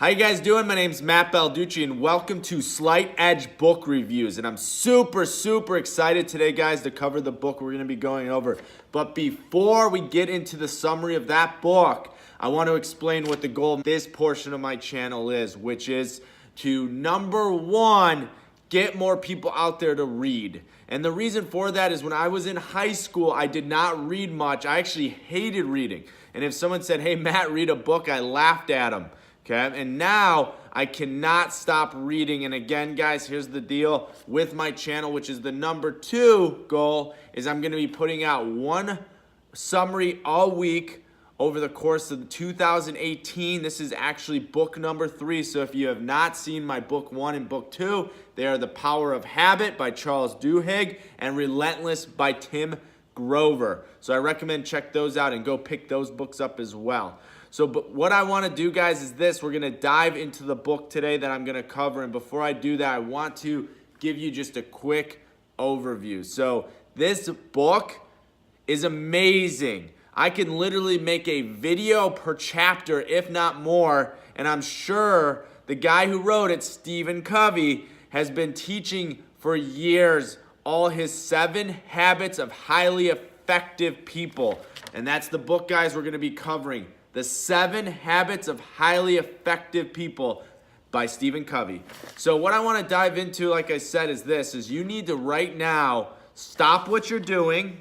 How you guys doing? My name's Matt Balducci and welcome to Slight Edge Book Reviews. And I'm super excited today, guys, to cover the book we're going to be going over. But before we get into the summary of that book, I want to explain what the goal of this portion of my channel is, which is to, number one, get more people out there to read. And the reason for that is when I was in high school, I did not read much. I actually hated reading. And if someone said, hey, Matt, read a book, I laughed at them. Okay, and now I cannot stop reading. And again, guys, here's the deal with my channel, which is the number 2 goal, is I'm going to be putting out one summary a week over the course of 2018. This is actually book number 3. So if you have not seen my book 1 and book 2, they are The Power of Habit by Charles Duhigg and Relentless by Tim Grover. So I recommend check those out and go pick those books up as well. So but what I want to do, guys, is this. We're going to dive into the book today that I'm going to cover. And before I do that, I want to give you just a quick overview. So this book is amazing. I can literally make a video per chapter, if not more. And I'm sure the guy who wrote it, Stephen Covey, has been teaching for years all his 7 habits of highly effective people. And that's the book, guys, we're going to be covering. The 7 Habits of Highly Effective People by Stephen Covey. So what I want to dive into, like I said, is this, is you need to right now stop what you're doing,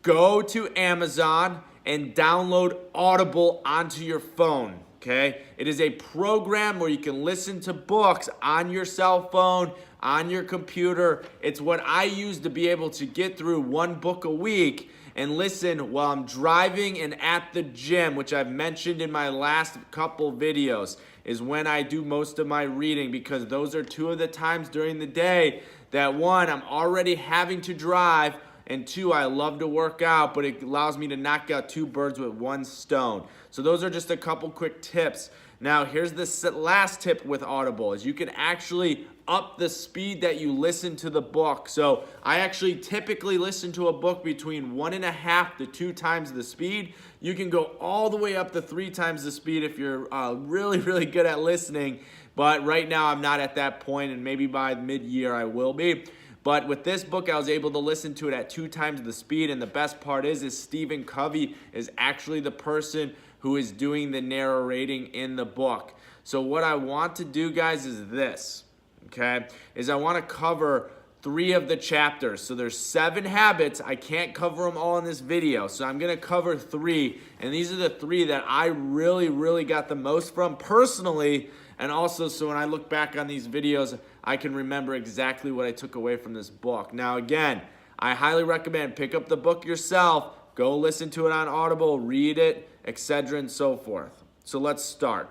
go to Amazon, and download Audible onto your phone, okay? It is a program where you can listen to books on your cell phone, on your computer. It's what I use to be able to get through one book a week and listen while I'm driving and at the gym, which I've mentioned in my last couple videos, is when I do most of my reading, because those are 2 of the times during the day that, 1, I'm already having to drive, and 2, I love to work out, but it allows me to knock out 2 birds with 1 stone. So those are just a couple quick tips. Now, here's the last tip with Audible, is you can actually up the speed that you listen to the book. So I actually typically listen to a book between 1.5 to 2 times the speed. You can go all the way up to 3 times the speed if you're really good at listening. But right now I'm not at that point, and maybe by mid-year I will be. But with this book, I was able to listen to it at 2 times the speed. And the best part is Stephen Covey is actually the person who is doing the narrating in the book. So what I want to do, guys, is this, okay? Is I want to cover 3 of the chapters. So there's 7 habits. I can't cover them all in this video. So I'm going to cover 3. And these are the 3 that I really got the most from personally. And also, so when I look back on these videos, I can remember exactly what I took away from this book. Now, again, I highly recommend pick up the book yourself, go listen to it on Audible, read it, etc. and so forth. So let's start.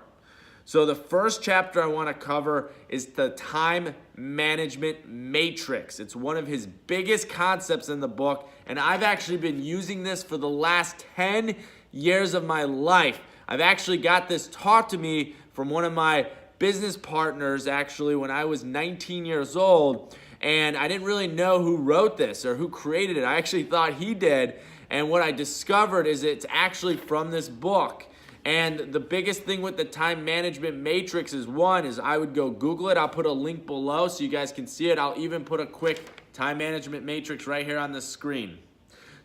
So the first chapter I want to cover is the time management matrix. It's one of his biggest concepts in the book, and I've actually been using this for the last 10 years of my life. I've actually got this taught to me from one of my business partners, actually, when I was 19 years old, and I didn't really know who wrote this or who created it. I actually thought he did, and what I discovered is it's actually from this book. And the biggest thing with the time management matrix is, 1, is I would go Google it. I'll put a link below so you guys can see it. I'll even put a quick time management matrix right here on the screen.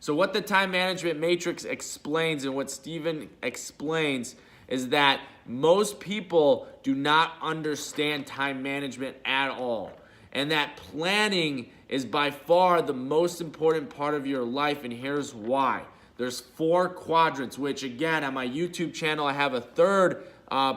So what the time management matrix explains, and what Stephen explains, is that most people do not understand time management at all. And that planning is by far the most important part of your life, and here's why. There's 4 quadrants, which again, on my YouTube channel, I have a 3rd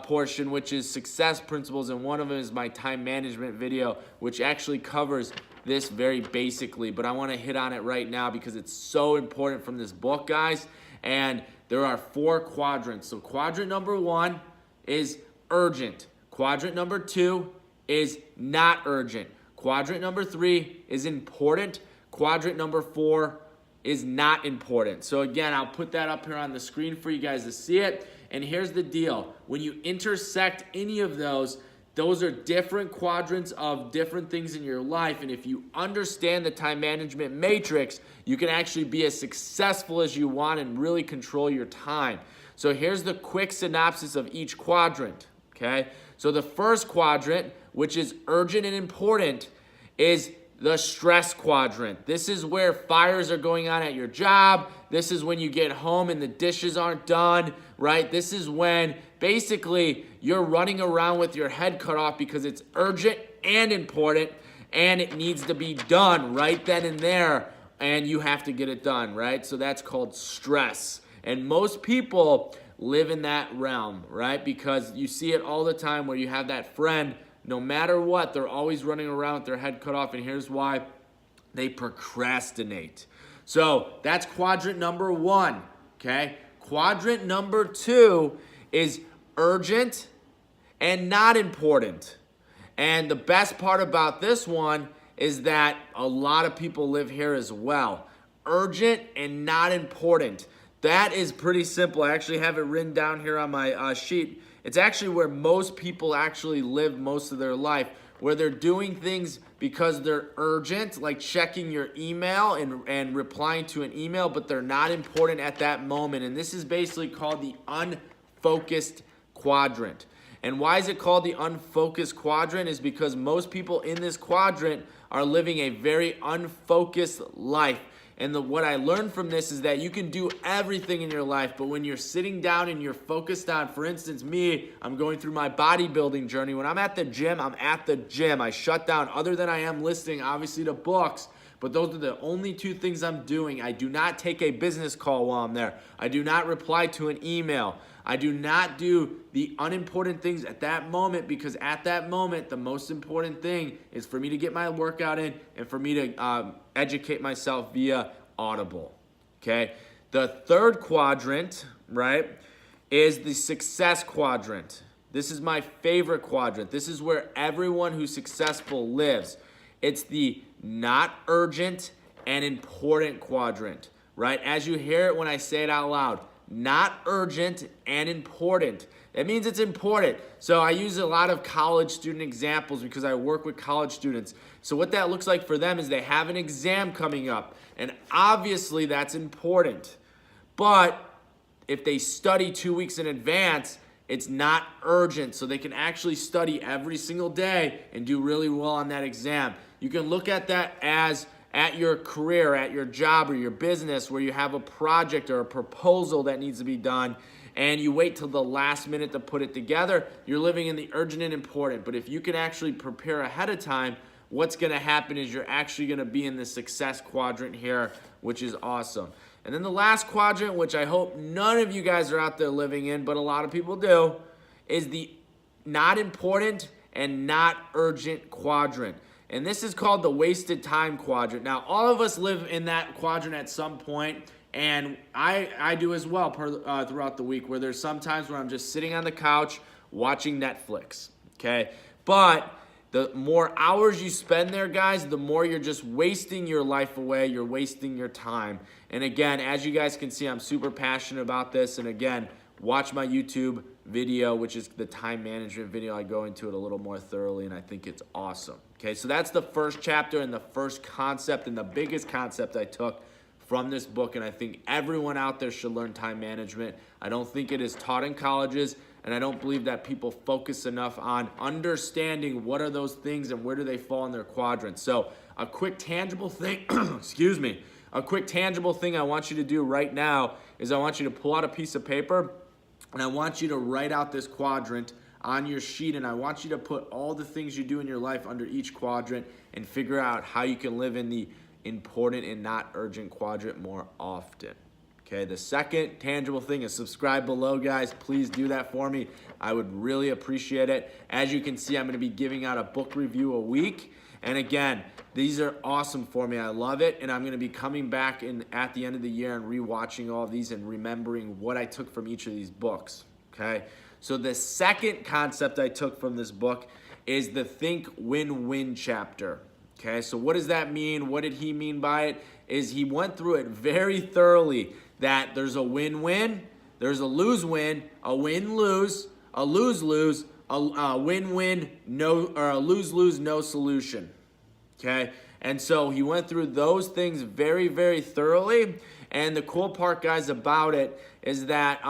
portion, which is success principles, and one of them is my time management video, which actually covers this very basically, but I want to hit on it right now because it's so important from this book, guys. And there are 4 quadrants. So quadrant number 1 is urgent. Quadrant number 2 is not urgent. Quadrant number 3 is important. Quadrant number 4 is not important. So again, I'll put that up here on the screen for you guys to see it. And here's the deal. When you intersect any of those are different quadrants of different things in your life. And if you understand the time management matrix, you can actually be as successful as you want and really control your time. So here's the quick synopsis of each quadrant. okay? So the first quadrant, which is urgent and important, is the stress quadrant. This is where fires are going on at your job. This is when you get home and the dishes aren't done, right? This is when basically you're running around with your head cut off because it's urgent and important and it needs to be done right then and there, and you have to get it done, right? So that's called stress. And most people live in that realm, right? Because you see it all the time where you have that friend, no matter what, they're always running around with their head cut off, and here's why: they procrastinate. So that's quadrant number one, okay? Quadrant number two is urgent and not important. And the best part about this one is that a lot of people live here as well. Urgent and not important. That is pretty simple. I actually have it written down here on my sheet. It's actually where most people actually live most of their life, where they're doing things because they're urgent, like checking your email and replying to an email, but they're not important at that moment. And this is basically called the unfocused quadrant. And why is it called the unfocused quadrant? Is because most people in this quadrant are living a very unfocused life. And what I learned from this is that you can do everything in your life, but when you're sitting down and you're focused on, for instance, me, I'm going through my bodybuilding journey. When I'm at the gym, I'm at the gym. I shut down, other than I am listening, obviously, to books. But those are the only two things I'm doing. I do not take a business call while I'm there. I do not reply to an email. I do not do the unimportant things at that moment, because at that moment, the most important thing is for me to get my workout in and for me to educate myself via Audible, okay? The third quadrant, right, is the success quadrant. This is my favorite quadrant. This is where everyone who's successful lives. It's the not urgent and important quadrant, right? As you hear it when I say it out loud, not urgent and important. That means it's important. So I use a lot of college student examples because I work with college students. So what that looks like for them is they have an exam coming up, and obviously that's important. But if they study 2 weeks in advance, it's not urgent, so they can actually study every single day and do really well on that exam. You can look at that as at your career, at your job or your business, where you have a project or a proposal that needs to be done, and you wait till the last minute to put it together. You're living in the urgent and important. But if you can actually prepare ahead of time, what's going to happen is you're actually going to be in the success quadrant here, which is awesome. And then the last quadrant, which I hope none of you guys are out there living in, but a lot of people do, is the not important and not urgent quadrant. And this is called the wasted time quadrant. Now, all of us live in that quadrant at some point, and I do as well throughout the week, where there's some times where I'm just sitting on the couch watching Netflix, okay? But the more hours you spend there, guys, the more you're just wasting your life away. You're wasting your time. And again, as you guys can see, I'm super passionate about this. And again, watch my YouTube video, which is the time management video. I go into it a little more thoroughly, and I think it's awesome. Okay, so that's the first chapter and the first concept and the biggest concept I took from this book, and I think everyone out there should learn time management. I don't think it is taught in colleges, and I don't believe that people focus enough on understanding what are those things and where do they fall in their quadrants. So a quick tangible thing, excuse me, a quick tangible thing I want you to do right now is I want you to pull out a piece of paper, and I want you to write out this quadrant on your sheet, and I want you to put all the things you do in your life under each quadrant and figure out how you can live in the important and not urgent quadrant more often. Okay, the second tangible thing is subscribe below, guys. Please do that for me. I would really appreciate it. As you can see, I'm going to be giving out a book review a week. And again, these are awesome for me. I love it. And I'm going to be coming back at the end of the year and rewatching all of these and remembering what I took from each of these books. Okay, so the second concept I took from this book is the Think Win-Win chapter. Okay, so what does that mean? What did he mean by it? Is he went through it very thoroughly, that there's a win-win, there's a lose-win, a win-lose, a lose-lose, a win-win, no, or a lose-lose, no solution. Okay, And so he went through those things very, very thoroughly. And the cool part, guys, about it is that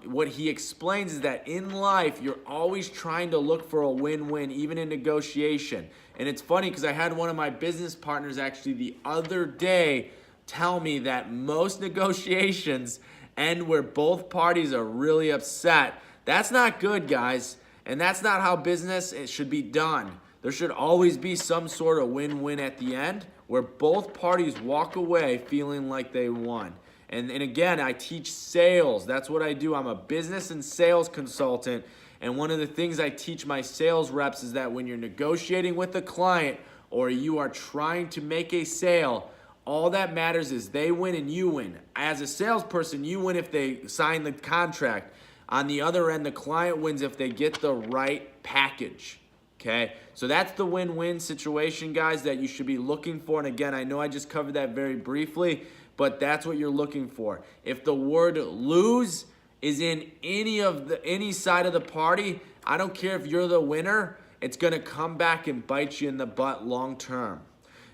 what he explains is that in life, you're always trying to look for a win-win, even in negotiation. And it's funny because I had one of my business partners actually the other day tell me that most negotiations end where both parties are really upset. That's not good, guys. And that's not how business should be done. There should always be some sort of win-win at the end where both parties walk away feeling like they won. And again, I teach sales. That's what I do. I'm a business and sales consultant. And one of the things I teach my sales reps is that when you're negotiating with a client or you are trying to make a sale, all that matters is they win and you win. As a salesperson, you win if they sign the contract. On the other end, the client wins if they get the right package. Okay, so that's the win-win situation, guys, that you should be looking for. And again, I know I just covered that very briefly, but that's what you're looking for. If the word lose is in any side of the party, I don't care if you're the winner, it's going to come back and bite you in the butt long term.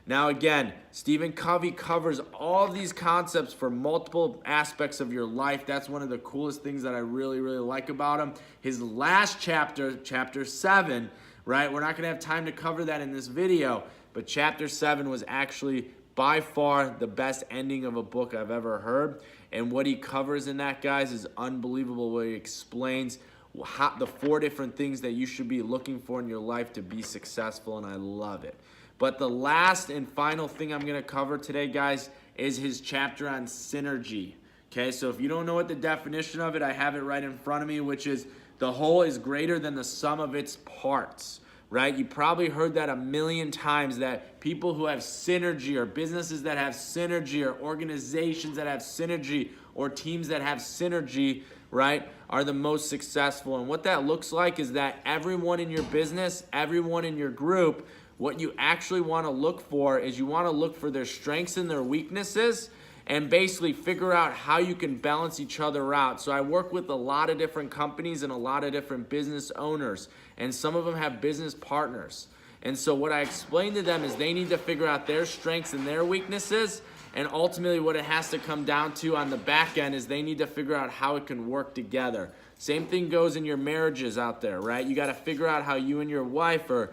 Now again, Stephen Covey covers all of these concepts for multiple aspects of your life. That's one of the coolest things that I really, really like about him. His last chapter, chapter 7, right? We're not going to have time to cover that in this video, but chapter 7 was actually by far the best ending of a book I've ever heard. And what he covers in that, guys, is unbelievable. What he explains the 4 different things that you should be looking for in your life to be successful, and I love it. But the last and final thing I'm going to cover today, guys, is his chapter on synergy. Okay, so if you don't know what the definition of it, I have it right in front of me, which is the whole is greater than the sum of its parts, right? You probably heard that a million times, that people who have synergy, or businesses that have synergy, or organizations that have synergy, or teams that have synergy, right, are the most successful. And what that looks like is that everyone in your business, everyone in your group, what you actually want to look for is you want to look for their strengths and their weaknesses and basically figure out how you can balance each other out. So I work with a lot of different companies and a lot of different business owners, and some of them have business partners. And so what I explain to them is they need to figure out their strengths and their weaknesses, and ultimately what it has to come down to on the back end is they need to figure out how it can work together. Same thing goes in your marriages out there, right? You got to figure out how you and your wife or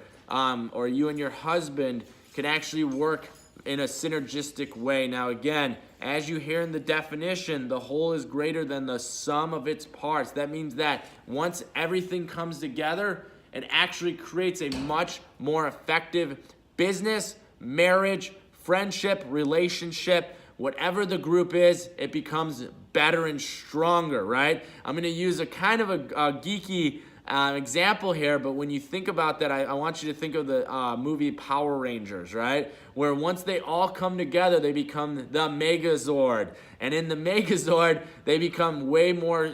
you and your husband can actually work in a synergistic way. Now again, as you hear in the definition, the whole is greater than the sum of its parts. That means that once everything comes together, it actually creates a much more effective business, marriage, friendship, relationship, whatever the group is, it becomes better and stronger, right? I'm going to use a kind of a geeky example here, but when you think about that, I want you to think of the movie Power Rangers, right? Where once they all come together, they become the Megazord. And in the Megazord, they become way more,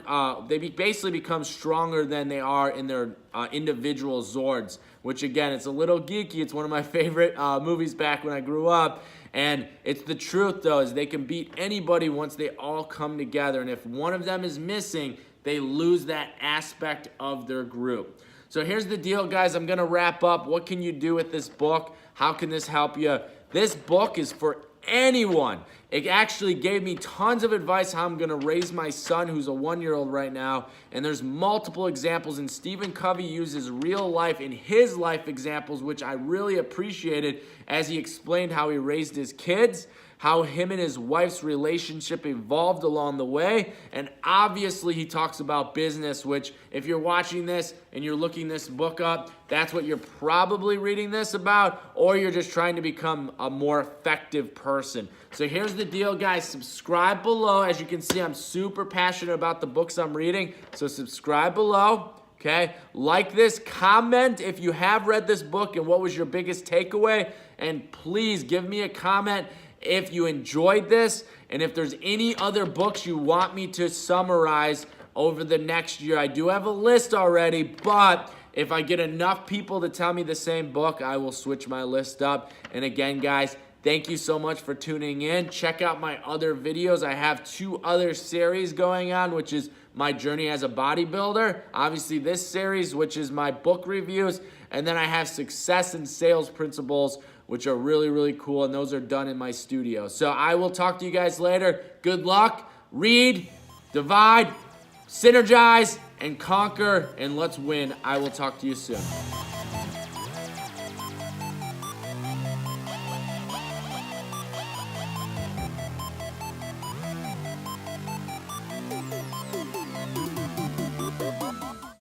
basically become stronger than they are in their individual Zords, which again, it's a little geeky. It's one of my favorite movies back when I grew up. And it's the truth, though, is they can beat anybody once they all come together. And if one of them is missing, they lose that aspect of their group. So here's the deal, guys. I'm going to wrap up. What can you do with this book? How can this help you? This book is for anyone. It actually gave me tons of advice how I'm going to raise my son, who's a 1-year-old right now. And there's multiple examples. And Stephen Covey uses real life in his life examples, which I really appreciated as he explained how he raised his kids, how him and his wife's relationship evolved along the way. And obviously he talks about business, which if you're watching this and you're looking this book up, that's what you're probably reading this about, or you're just trying to become a more effective person. So here's the deal, guys. Subscribe below. As you can see, I'm super passionate about the books I'm reading. So subscribe below. Okay, like this, comment if you have read this book and what was your biggest takeaway, and please give me a comment if you enjoyed this, and if there's any other books you want me to summarize over the next year. I do have a list already, but if I get enough people to tell me the same book, I will switch my list up. And again, guys, thank you so much for tuning in. Check out my other videos. I have 2 other series going on, which is my journey as a bodybuilder. Obviously, this series, which is my book reviews. And then I have success and sales principles, which are really, really cool, and those are done in my studio. So I will talk to you guys later. Good luck. Read, divide, synergize, and conquer, and let's win. I will talk to you soon.